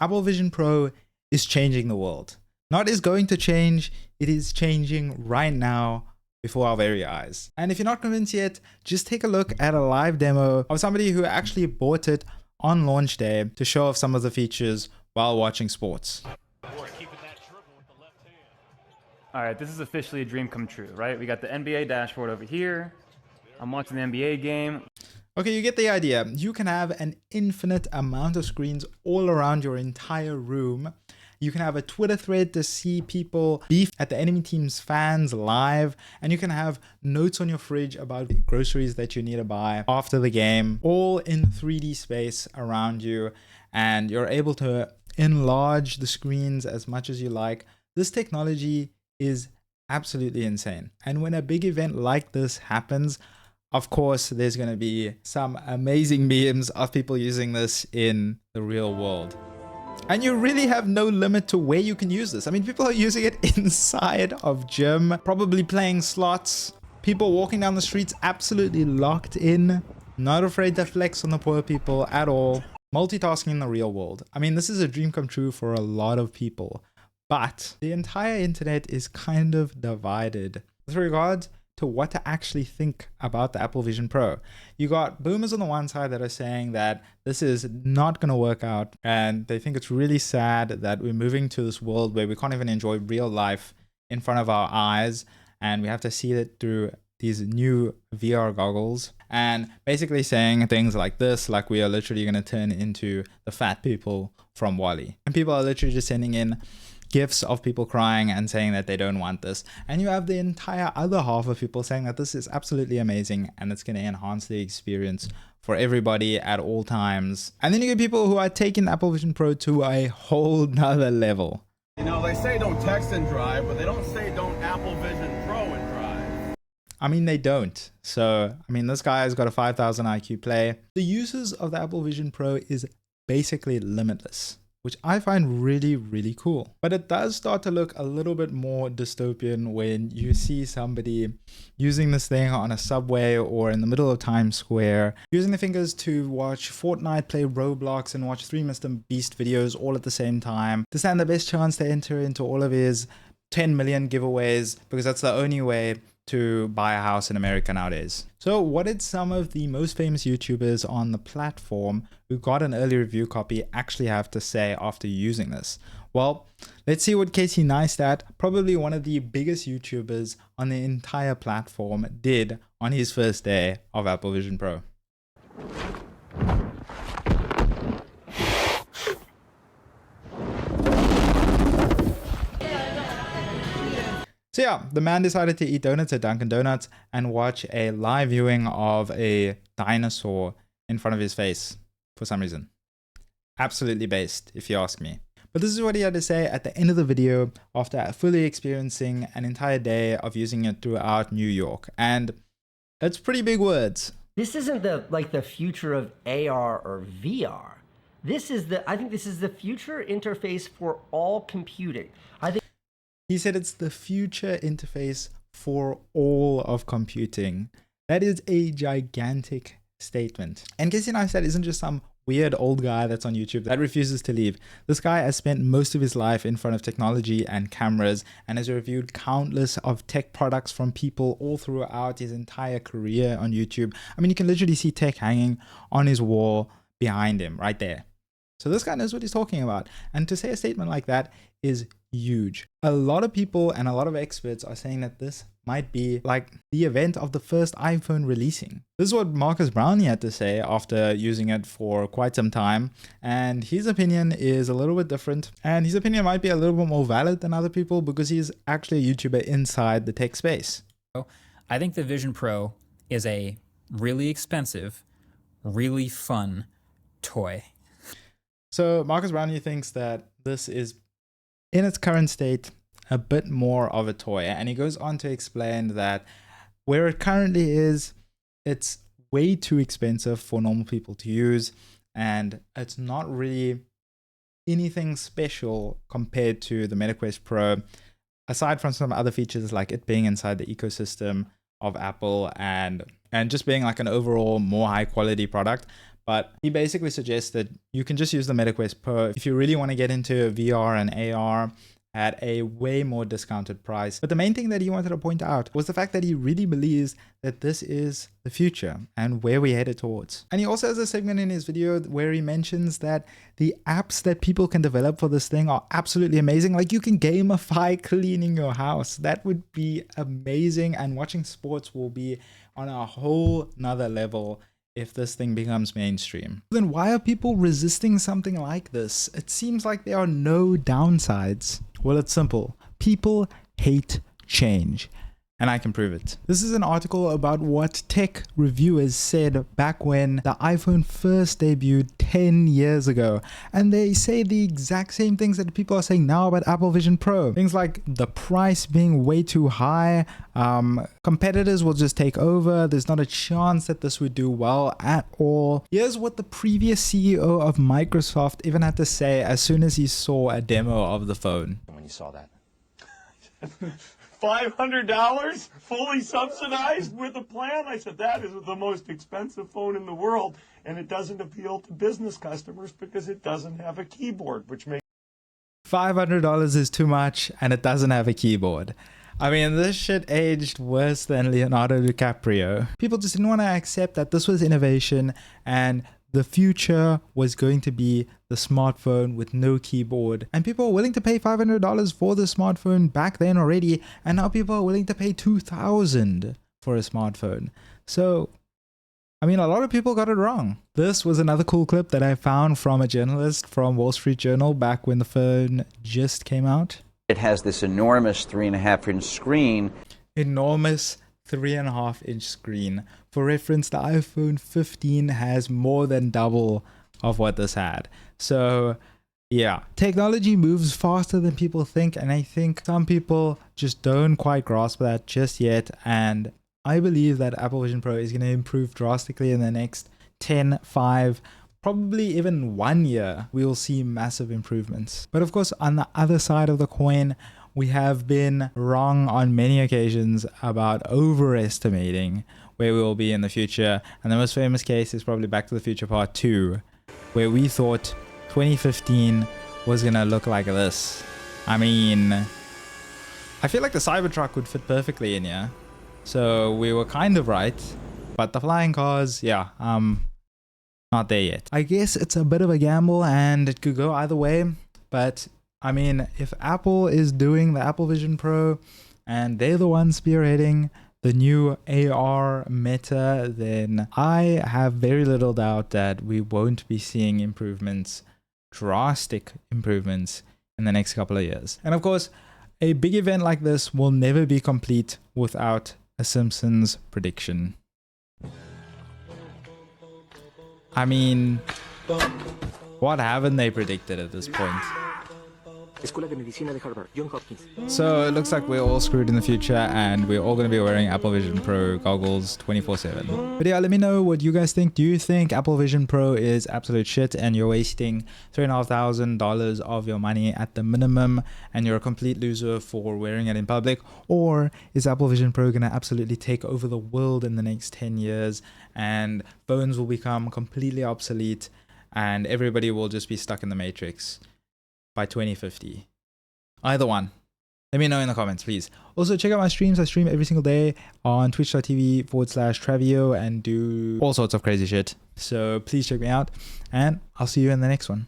Apple Vision Pro is changing the world. Not is going to change, it is changing right now before our very eyes. And if you're not convinced yet, just take a look at a live demo of somebody who actually bought it on launch day to show off some of the features while watching sports. All right, this is officially a dream come true, right? We got the NBA dashboard over here. I'm watching the NBA game. Okay, you get the idea. You can have an infinite amount of screens all around your entire room. You can have a Twitter thread to see people beef at the enemy team's fans live. And you can have notes on your fridge about groceries that you need to buy after the game, all in 3D space around you. And you're able to enlarge the screens as much as you like. This technology is absolutely insane. And when a big event like this happens, of course, there's going to be some amazing memes of people using this in the real world. And you really have no limit to where you can use this. I mean, people are using it inside of gym, probably playing slots, people walking down the streets absolutely locked in, not afraid to flex on the poor people at all, multitasking in the real world. I mean, this is a dream come true for a lot of people, but the entire internet is kind of divided with regard to what to actually think about the Apple Vision Pro. You got boomers on the one side that are saying that this is not going to work out, and they think it's really sad that we're moving to this world where we can't even enjoy real life in front of our eyes, and we have to see it through these new VR goggles, and basically saying things like this, like we are literally going to turn into the fat people from WALL-E. And people are literally just sending in gifs of people crying and saying that they don't want this. And you have the entire other half of people saying that this is absolutely amazing and it's going to enhance the experience for everybody at all times. And then you get people who are taking the Apple Vision Pro to a whole nother level. You know, they say don't text and drive, but they don't say don't Apple Vision Pro and drive. I mean, they don't. So, I mean, this guy has got a 5,000 IQ play. The uses of the Apple Vision Pro is basically limitless, which I find really, really cool. But it does start to look a little bit more dystopian when you see somebody using this thing on a subway or in the middle of Times Square, using the fingers to watch Fortnite, play Roblox, and watch 3 Mr. Beast videos all at the same time, to stand the best chance to enter into all of his 10 million giveaways, because that's the only way to buy a house in America nowadays. So what did some of the most famous YouTubers on the platform who got an early review copy actually have to say after using this? Well, let's see what Casey Neistat, probably one of the biggest YouTubers on the entire platform, did on his first day of Apple Vision Pro. So yeah, the man decided to eat donuts at Dunkin' Donuts and watch a live viewing of a dinosaur in front of his face for some reason. Absolutely based, if you ask me. But this is what he had to say at the end of the video after fully experiencing an entire day of using it throughout New York. And it's pretty big words. This isn't the future of AR or VR. I think this is the future interface for all computing. He said it's the future interface for all of computing. That is a gigantic statement. And Casey Neistat isn't just some weird old guy that's on YouTube that refuses to leave. This guy has spent most of his life in front of technology and cameras and has reviewed countless of tech products from people all throughout his entire career on YouTube. I mean, you can literally see tech hanging on his wall behind him right there. So this guy knows what he's talking about. And to say a statement like that is huge. A lot of people and a lot of experts are saying that this might be like the event of the first iPhone releasing. This is what Marques Brownlee had to say after using it for quite some time. And his opinion is a little bit different. And his opinion might be a little bit more valid than other people because he's actually a YouTuber inside the tech space. I think the Vision Pro is a really expensive, really fun toy. So Marques Brownlee thinks that this is, in its current state, a bit more of a toy. And he goes on to explain that where it currently is, it's way too expensive for normal people to use. And it's not really anything special compared to the MetaQuest Pro, aside from some other features like it being inside the ecosystem of Apple and just being like an overall more high quality product. But he basically suggests that you can just use the MetaQuest Pro if you really want to get into VR and AR at a way more discounted price. But the main thing that he wanted to point out was the fact that he really believes that this is the future and where we're headed towards. And he also has a segment in his video where he mentions that the apps that people can develop for this thing are absolutely amazing. Like, you can gamify cleaning your house. That would be amazing, and watching sports will be on a whole nother level if this thing becomes mainstream. Then why are people resisting something like this? It seems like there are no downsides. Well, it's simple. People hate change. And I can prove it. This is an article about what tech reviewers said back when the iPhone first debuted 10 years ago. And they say the exact same things that people are saying now about Apple Vision Pro. Things like the price being way too high, competitors will just take over, there's not a chance that this would do well at all. Here's what the previous CEO of Microsoft even had to say as soon as he saw a demo of the phone. When you saw that. $500 fully subsidized with a plan? I said, that is the most expensive phone in the world, and it doesn't appeal to business customers because it doesn't have a keyboard, which makes $500 is too much, and it doesn't have a keyboard. I mean, this shit aged worse than Leonardo DiCaprio. People just didn't want to accept that this was innovation and the future was going to be the smartphone with no keyboard. And people are willing to pay $500 for the smartphone back then already, and now people are willing to pay $2,000 for a smartphone. So, I mean, a lot of people got it wrong. This was another cool clip that I found from a journalist from Wall Street Journal back when the phone just came out. It has this enormous 3.5-inch screen. Enormous 3.5-inch screen. For reference, the iPhone 15 has more than double of what this had. So yeah, technology moves faster than people think, and I think some people just don't quite grasp that just yet. And I believe that Apple Vision Pro is going to improve drastically in the next 10, 5, probably even 1 year. We will see massive improvements. But of course, on the other side of the coin, we have been wrong on many occasions about overestimating where we will be in the future. And the most famous case is probably Back to the Future Part 2, where we thought 2015 was going to look like this. I mean, I feel like the Cybertruck would fit perfectly in here. So we were kind of right. But the flying cars, yeah, not there yet. I guess it's a bit of a gamble and it could go either way. But I mean, if Apple is doing the Apple Vision Pro and they're the ones spearheading the new AR meta, then I have very little doubt that we won't be seeing improvements, drastic improvements in the next couple of years. And of course, a big event like this will never be complete without a Simpsons prediction. I mean, what haven't they predicted at this point? So it looks like we're all screwed in the future and we're all going to be wearing Apple Vision Pro goggles 24/7. But yeah, let me know what you guys think. Do you think Apple Vision Pro is absolute shit and you're wasting $3,500 of your money at the minimum and you're a complete loser for wearing it in public? Or is Apple Vision Pro going to absolutely take over the world in the next 10 years and phones will become completely obsolete and everybody will just be stuck in the Matrix by 2050? Either one. Let me know in the comments, please. Also, check out my streams. I stream every single day on twitch.tv/Travio and do all sorts of crazy shit. So please check me out and I'll see you in the next one.